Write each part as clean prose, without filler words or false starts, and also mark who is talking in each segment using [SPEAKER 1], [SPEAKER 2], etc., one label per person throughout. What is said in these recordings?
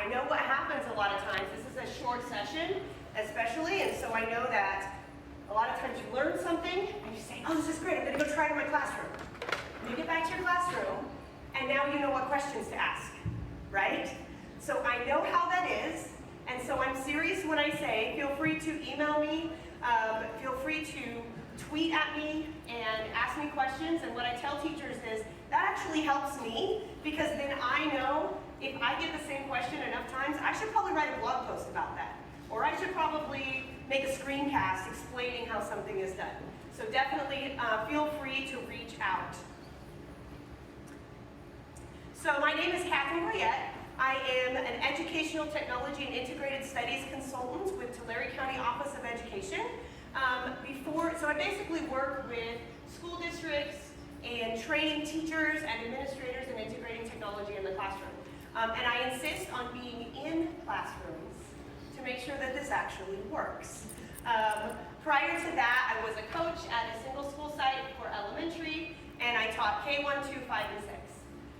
[SPEAKER 1] I know what happens a lot of times. This is a short session, especially, and so I know that a lot of times you learn something and you say, oh, this is great, I'm going to go try it in my classroom. And you get back to your classroom, and now you know what questions to ask, right? So I know how that is, and so I'm serious when I say, feel free to email me, feel free to tweet at me and ask me questions. And what I tell teachers is that actually helps me, because then I know if I get the same question enough times, I should probably write a blog post about that. Or I should probably make a screencast explaining how something is done. So definitely feel free to reach out. So my name is Katherine Goyette. I am an Educational Technology and Integrated Studies Consultant with Tulare County Office of Education. So I basically work with school districts and training teachers and administrators in integrating technology in the classroom. And I insist on being in classrooms to make sure that this actually works. Prior to that, I was a coach at a single school site for elementary, and I taught K1, 2, 5, and 6.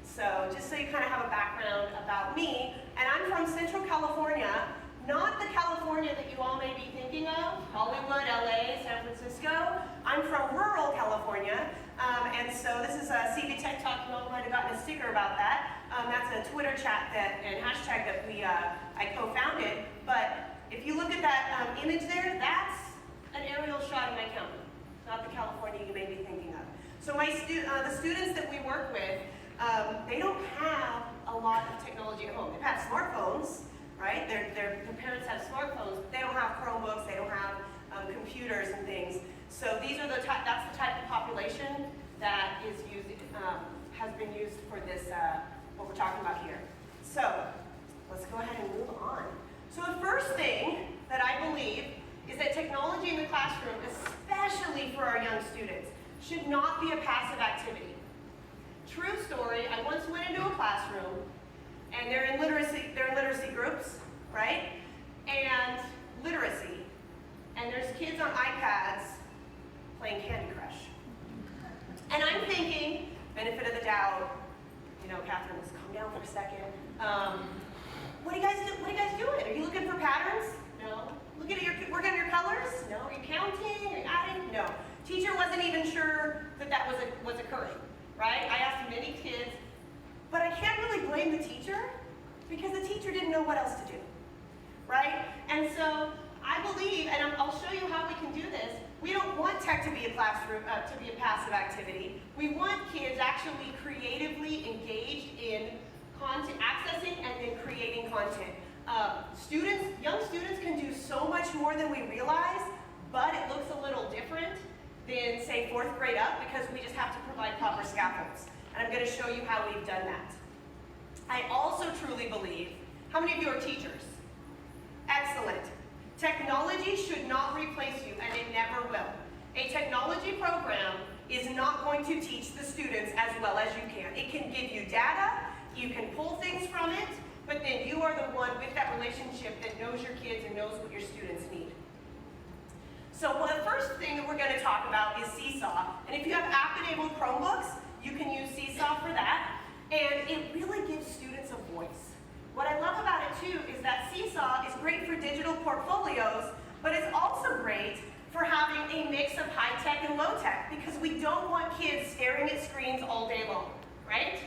[SPEAKER 1] So just so you kind of have a background about me, and I'm from Central California, not the California that you all may be thinking of, Hollywood, LA, San Francisco. I'm from rural California, and so this is a CV Tech Talk. You all might have gotten a sticker about that. That's a Twitter chat and hashtag that I co-founded. But if you look at that image there, that's an aerial shot of my county, not the California you may be thinking of. So the students that we work with, they don't have a lot of technology at home. They've had smartphones, right? Their parents have smartphones, but they don't have Chromebooks, they don't have computers and things. So that's the type of population that is has been used for this, what we're talking about here. So let's go ahead and move on. So the first thing that I believe is that technology in the classroom, especially for our young students, should not be a passive activity. True story, I once went into a classroom, and they're in literacy groups, right? And literacy. And there's kids on iPads playing Candy Crush. And I'm thinking, benefit of the doubt, Katherine, let's calm down for a second. What are you guys doing? Are you looking for patterns? No. Working on your colors? No. Are you counting? Are you adding? No. Teacher wasn't even sure that was occurring, right? I asked many kids, but I can't really blame the teacher because the teacher didn't know what else to do, right? And so I believe, and I'll show you how we can do this, we don't want tech to be a classroom, to be a passive activity. We want kids actually creatively engaged in content, accessing and then creating content. Young students can do so much more than we realize, but it looks a little different than, say, 4th grade up, because we just have to provide proper scaffolds. And I'm going to show you how we've done that. I also truly believe, how many of you are teachers? Excellent. Technology should not replace you, and it never will. A technology program is not going to teach the students as well as you can. It can give you data, you can pull things from it, but then you are the one with that relationship that knows your kids and knows what your students need. So the first thing that we're going to talk about is Seesaw. And if you have app-enabled Chromebooks, you can use Seesaw for that. And it really gives students a voice. What I love about it too is that Seesaw is great for digital portfolios, but it's also great for having a mix of high-tech and low-tech, because we don't want kids staring at screens all day long, right?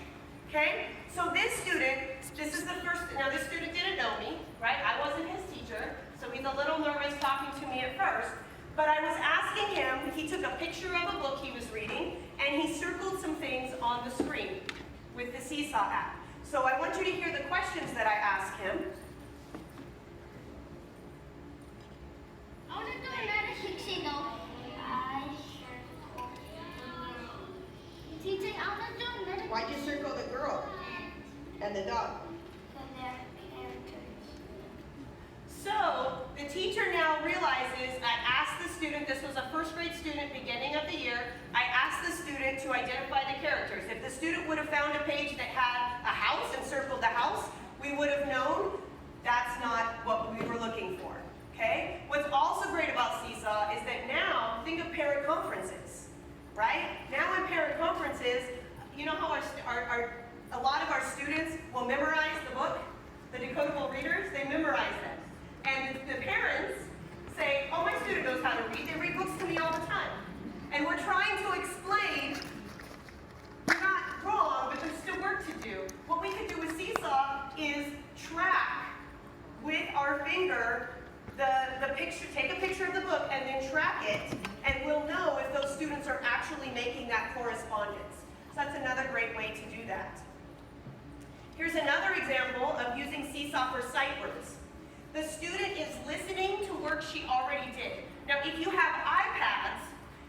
[SPEAKER 1] Okay? So this student, this student didn't know me, right? I wasn't his teacher, so he's a little nervous talking to me at first. But I was asking him, he took a picture of a book he was reading, and he circled some things on the screen with the Seesaw app. So I want you to hear the questions that I asked him. Why'd you circle the girl and the dog? So the teacher now realizes, I asked the student, this was a 1st grade student beginning of the year, I asked the student to identify the characters. If the student would have found a page that had a house and circled the house, we would have known monitor the picture, take a picture of the book and then track it, and we'll know if those students are actually making that correspondence. So that's another great way to do that. Here's another example of using Seesaw for sight words. The student is listening to work she already did. Now, if you have iPads,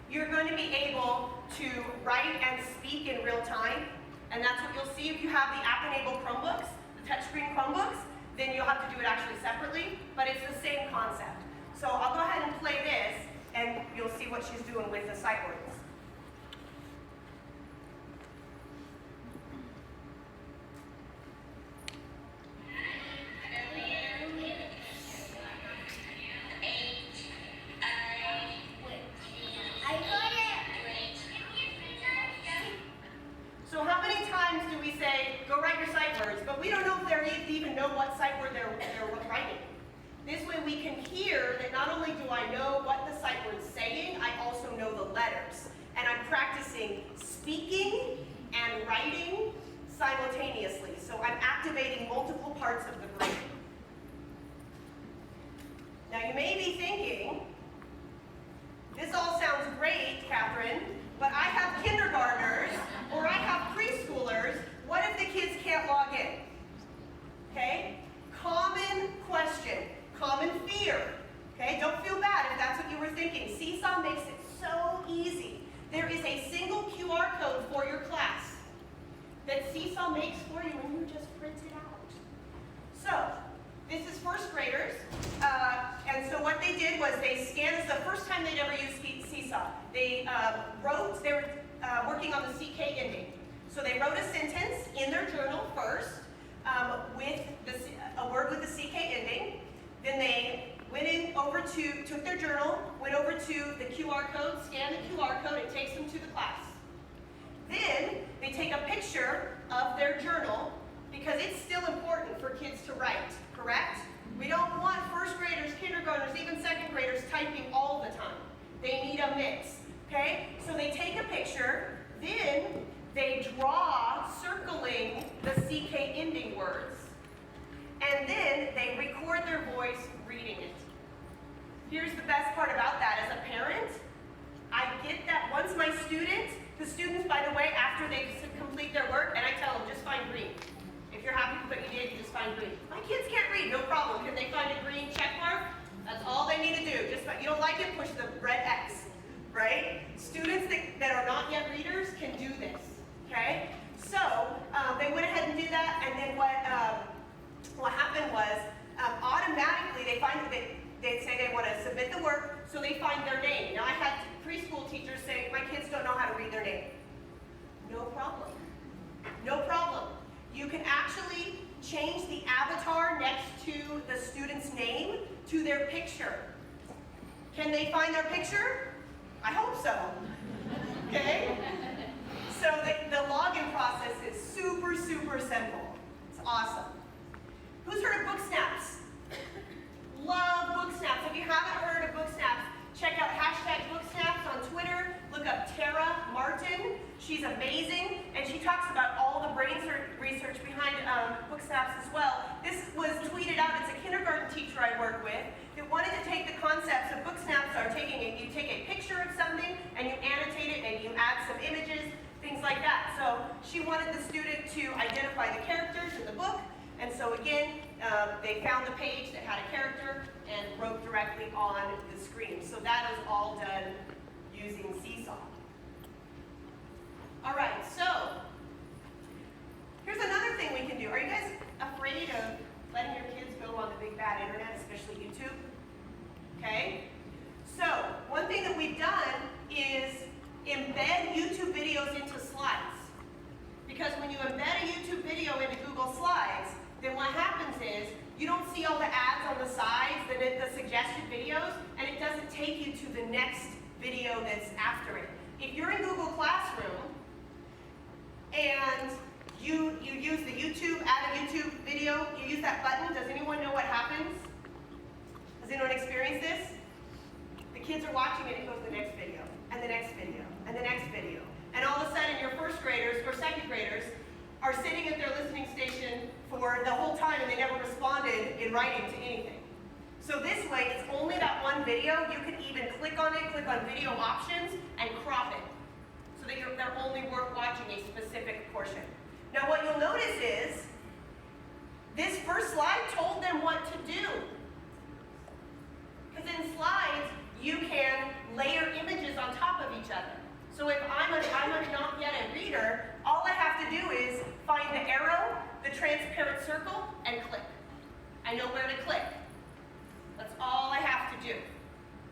[SPEAKER 1] you're going to be able to write and speak in real time, and that's what you'll see if you have the app-enabled Chromebooks, the touchscreen Chromebooks, then you'll have to do it actually separately, but it's the same concept. So I'll go ahead and play this, and you'll see what she's doing with the sight words. So how many times do we say, go write your sight words, but we don't know if they even know what sight word they're writing. This way we can hear that not only do I know what the sight word's saying, I also know the letters. And I'm practicing speaking and writing simultaneously. So I'm activating multiple parts of the brain. Now you may be thinking, this all sounds great, Catherine, but I have kindergartners or I have preschoolers. What if the kids can't log in? Okay? Common question, common fear. Okay? Don't feel bad if that's what you were thinking. Seesaw makes it so easy. There is a single QR code for your class that Seesaw makes for you and you just print it out. So, this is first graders, and so what they did was they scanned, this is the first time they'd ever used Seesaw. They they were working on the CK ending. So they wrote a sentence in their journal first with a word with the CK ending. Then they took their journal, went over to the QR code, scanned the QR code, it takes them to the class. Then they take a picture of their journal because it's still important for kids to write, correct? We don't want first graders, kindergartners, even second graders typing all the time. They need a mix, okay? So they take a picture, then they draw circling the CK ending words, and then they record their voice reading it. Here's the best part about that. As a parent, I get that once the students, by the way, after they complete their work, and I tell them, just find green. If you're happy with what you did, you just find green. My kids can't read, no problem. Can they find a green check mark? That's all they need to do. You don't like it, push the red X, right? Students that are not yet readers can do this, okay? So they went ahead and did that, and then what happened was automatically they'd say they want to submit the work, so they find their name. Now I had preschool teachers say, my kids don't know how to read their name. No problem. No problem. You can actually change the avatar next to the student's name to their picture. Can they find their picture? I hope so. Okay? So the login process is super, super simple. It's awesome. Who's heard of book snaps? Love book snaps. If you haven't heard of book snaps, check out #BookSnaps on Twitter. Look up Tara Martin. She's amazing, and she talks about all the brain research behind book snaps as well. This was tweeted out. It's a kindergarten teacher I work with that wanted to take the concepts of book snaps. You take a picture of something and you annotate it and you add some images, things like that. So she wanted the student to identify the characters in the book, and so again, they found the page that had a character and wrote directly on the screen. So that is all done using Seesaw. All right, so here's another thing we can do. Are you guys afraid of letting your kids go on the big bad internet, especially YouTube? Okay? So one thing that we've done is embed YouTube videos into slides. Because when you embed a YouTube video into Google Slides, then what happens is you don't see all the ads on the sides, the suggested videos, and it doesn't take you to the next video that's after it. If you're in Google Classroom and you use the add a YouTube video, you use that button, does anyone know what happens? Has anyone experienced this? The kids are watching it, it goes to the next video, and the next video, and the next video. And all of a sudden your first graders or second graders are sitting at their listening station for the whole time and they never responded in writing to anything. So this way, it's only that one video. You can even click on it, click on video options, and crop it. So that they're only watching a specific portion. Now what you'll notice is, this first slide told them what to do. Because in slides, you can layer images on top of each other. So if I'm not yet a reader, all I have to do is find the arrow, the transparent circle, and click. I know where to click. That's all I have to do,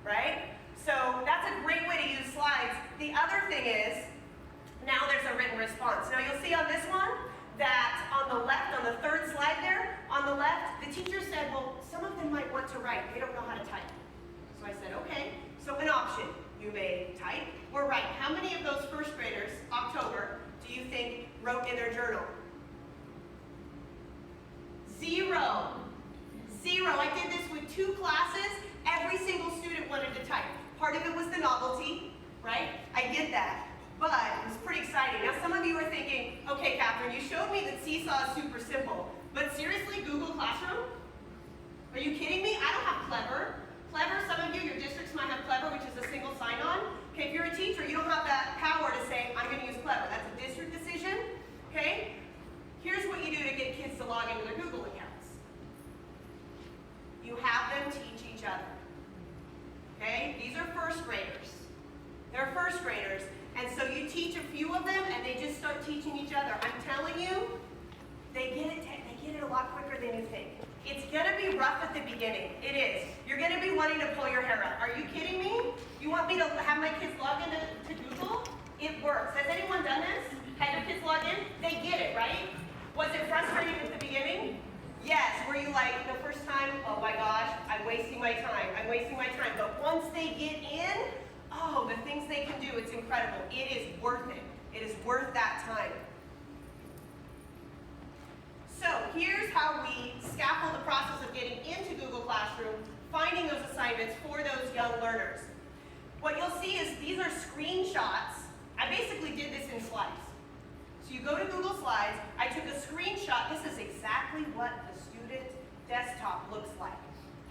[SPEAKER 1] right? So that's a great way to use slides. The other thing is, now there's a written response. Now you'll see on this one that on the left, on the third slide there, on the left, the teacher said, well, some of them might want to write. They don't know how to type. So I said, okay. So an option, you may type or write. How many of those first graders, October, do you think wrote in their journal? 0. 0. I did this with 2 classes. Every single student wanted to type. Part of it was the novelty, right? I get that. But it was pretty exciting. Now some of you are thinking, okay, Catherine, you showed me that Seesaw is super simple. But seriously, Google Classroom? Are you kidding me? I don't have Clever. Clever, some of you, your districts might have Clever, which is a single sign-on. Okay, if you're a teacher, you don't have that power to say, I'm going to use Clever. That's a district decision. Okay? Here's what you do to get kids to log into their Google accounts. You have them teach each other. Okay? These are first graders. They're first graders. And so you teach a few of them, and they just start teaching each other. I'm telling you, they get it a lot quicker than you think. It's going to be rough at the beginning. It is. You're going to be wanting to pull your hair out. Are you kidding me? You want me to have my kids log into Google? It works. Has anyone done this? Had your kids log in? They get it, right? Was it frustrating at the beginning? Yes. Were you like, the first time, oh my gosh, I'm wasting my time. I'm wasting my time. But once they get in, oh, the things they can do, it's incredible. It is worth it. It is worth that time. So here's how we scaffold the process of getting into Google Classroom, finding those assignments for those young learners. What you'll see is these are screenshots. I basically did this in slides. So you go to Google Slides, I took a screenshot. This is exactly what the student desktop looks like.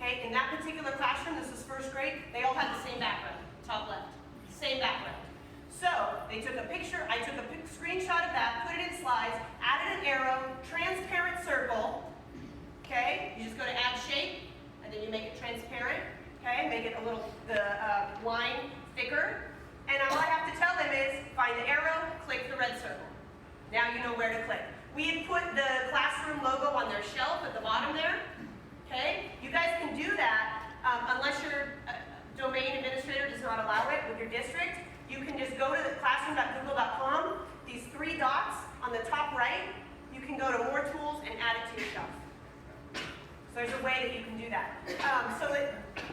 [SPEAKER 1] Okay, in that particular classroom, this is first grade, they all had the same background, top left, same background. So they took a picture, I took a screenshot of that, put it in slides, added an arrow, transparent circle, okay? You just go to add shape, and then you make it transparent, okay? Make it a little, the line thicker. And all I have to tell them is, find the arrow, click the red circle. Now you know where to click. We had put the classroom logo on their shelf at the bottom there, okay? You guys can do that unless your domain administrator does not allow it with your district. You can just go to the classroom.google.com, these 3 dots on the top right, you can go to more tools and add it to your shelf. So there's a way that you can do that.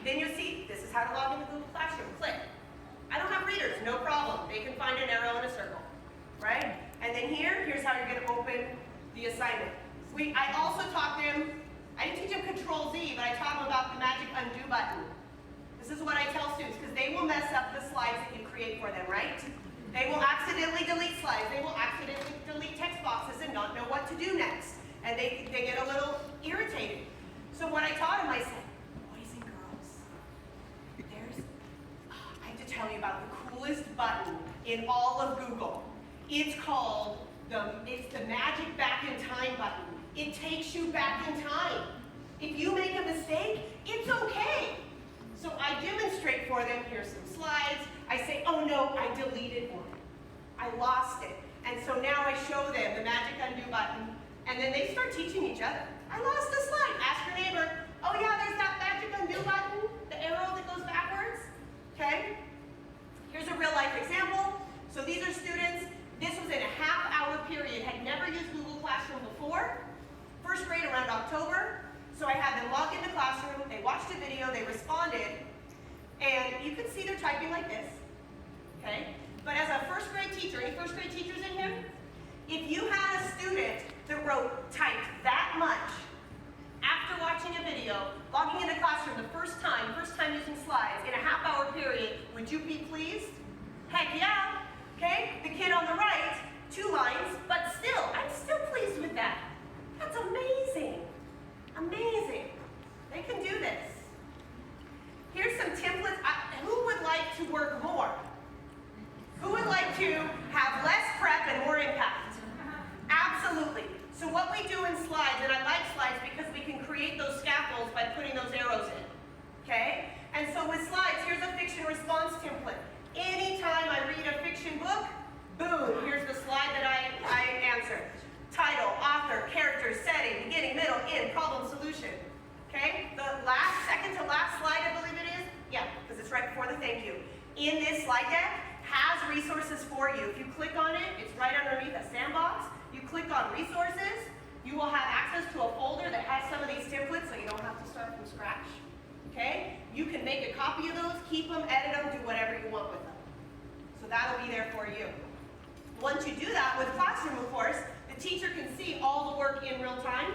[SPEAKER 1] Then you see, this is how to log into Google Classroom. Click. I don't have readers, no problem. They can find an arrow and a circle, right? And then here's how you're going to open the assignment. I also taught them, I didn't teach them Control Z, but I taught them about the magic undo button. This is what I tell students, because they will mess up the slides that you create for them, right? They will accidentally delete slides. They will accidentally delete text boxes and not know what to do next. And they get a little irritated. So when I taught them, I said, boys and girls, I have to tell you about the coolest button in all of Google. It's called, it's the magic back in time button. It takes you back in time. If you make a mistake, it's okay. So I demonstrate for them, here's some slides. I say, oh no, I deleted one. I lost it. And so now I show them the magic undo button, and then they start teaching each other. I lost a slide. Ask your neighbor, oh yeah, there's that magic undo button, the arrow that goes backwards. Okay? Here's a real life example. So these are students, this was in a half-hour period, had never used Google Classroom before. First grade around October. So I had them log into Classroom, they watched a video, they responded, and you could see they're typing like this, okay? But as a first grade teacher, any first grade teachers in here? If you had a student that typed that much after watching a video, logging into Classroom the first time using slides in a half-hour period, would you be pleased? Heck yeah, okay? The kid on the right, 2 lines, but still, I'm still pleased with that. That's amazing. Amazing. They can do this. solution. Okay? The second to last slide, I believe it is. Yeah, because it's right before the thank you. In this slide deck has resources for you. If you click on it, it's right underneath a sandbox. You click on resources, you will have access to a folder that has some of these templates so you don't have to start from scratch. Okay? You can make a copy of those, keep them, edit them, do whatever you want with them. So that'll be there for you. Once you do that with Classroom, of course, the teacher can see all the work in real time.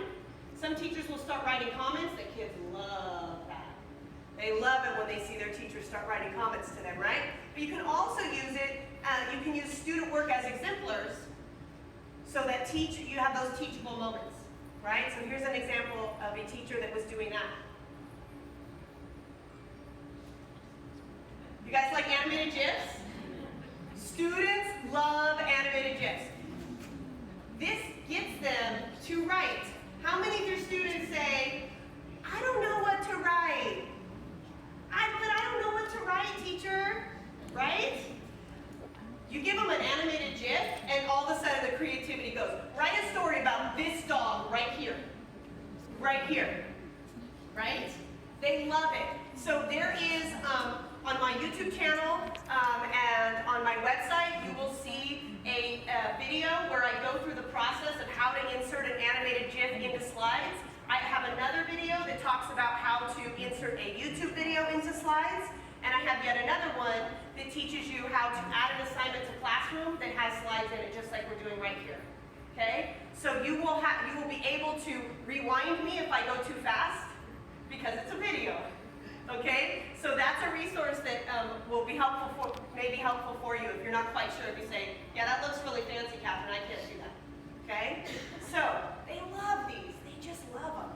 [SPEAKER 1] Some teachers will start writing comments. The kids love that. They love it when they see their teachers start writing comments to them, right? But you can also use it, you can use student work as exemplars so that you have those teachable moments, right? So here's an example of a teacher that was doing that. You guys like animated GIFs? Students love animated GIFs. This gets them to write. How many of your students say, I don't know what to write? But I don't know what to write, teacher, right? You give them an animated GIF, and all of a sudden the creativity goes. Write a story about this dog right here, right? They love it. So there is, on my YouTube channel and on my website, you will see a video where I go through the process of how to insert an animated GIF into slides. I have another video that talks about how to insert a YouTube video into slides. And I have yet another one that teaches you how to add an assignment to Classroom that has slides in it, just like we're doing right here. Okay? So you will be able to rewind me if I go too fast, because it's a video. Okay? So that's a resource that will be helpful may be helpful for you if you're not quite sure. If you say, yeah, that looks really fancy, Katherine, I can't do that. Okay? So they love these. They just love them.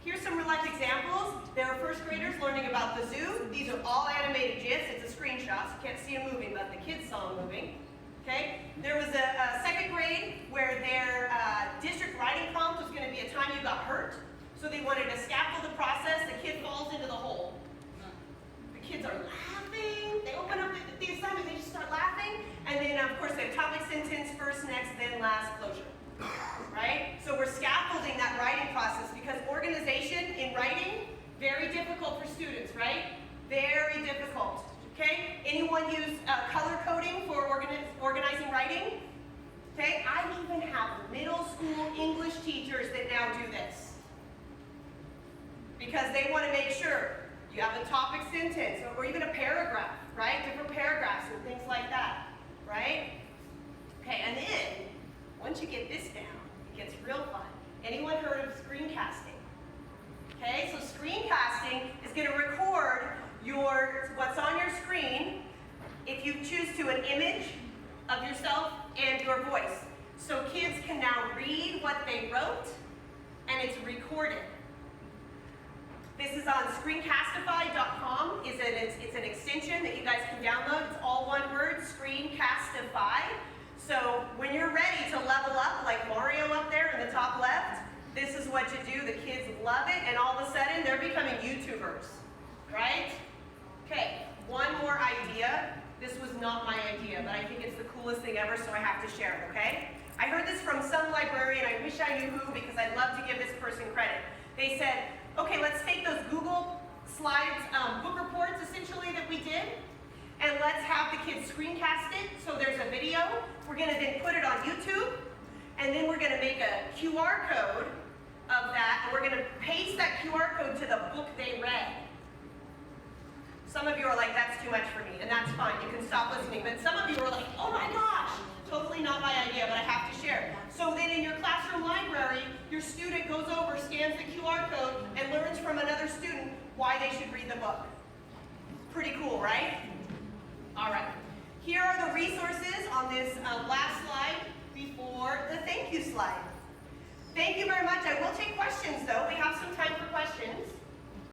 [SPEAKER 1] Here's some real life examples. There are first graders learning about the zoo. These are all animated GIFs. It's a screenshot, so you can't see them moving, but the kids saw them moving. Okay? There was a second grade where their district writing prompt was going to be a time you got hurt. So they wanted to scaffold the process. The kid falls into the hole. The kids are laughing. They open up the assignment, they just start laughing. And then, of course, they have topic, sentence, first, next, then last, closure. Right? So we're scaffolding that writing process because organization in writing, very difficult for students, right? Very difficult. Okay? Anyone use color coding for organizing writing? Okay? I even have middle school English teachers that now do this. Because they want to make sure you have a topic sentence or even a paragraph, right? Different paragraphs and things like that, right? Okay, and then once you get this down, it gets real fun. Anyone heard of screencasting? Okay, so screencasting is going to record what's on your screen if you choose to an image of yourself and your voice. So kids can now read what they wrote and it's recorded. This is on screencastify.com. It's an extension that you guys can download. It's all one word, Screencastify. So when you're ready to level up like Mario up there in the top left, this is what you do. The kids love it, and all of a sudden they're becoming YouTubers, right? Okay, one more idea. This was not my idea, but I think it's the coolest thing ever, so I have to share it, okay? I heard this from some librarian. I wish I knew who because I'd love to give this person credit. They said, okay, let's take those Google Slides book reports essentially that we did, and let's have the kids screencast it. So there's a video. We're going to then put it on YouTube, and then we're going to make a QR code of that, and we're going to paste that QR code to the book they read. Some of you are like, that's too much for me, and that's fine. You can stop listening. But some of you are like, oh my gosh, totally not my idea, but I have to share. So then in your classroom library, your student goes over, scans the QR code, and learns from another student why they should read the book. Pretty cool, right? All right. Here are the resources on this last slide before the thank you slide. Thank you very much. I will take questions, though. We have some time for questions.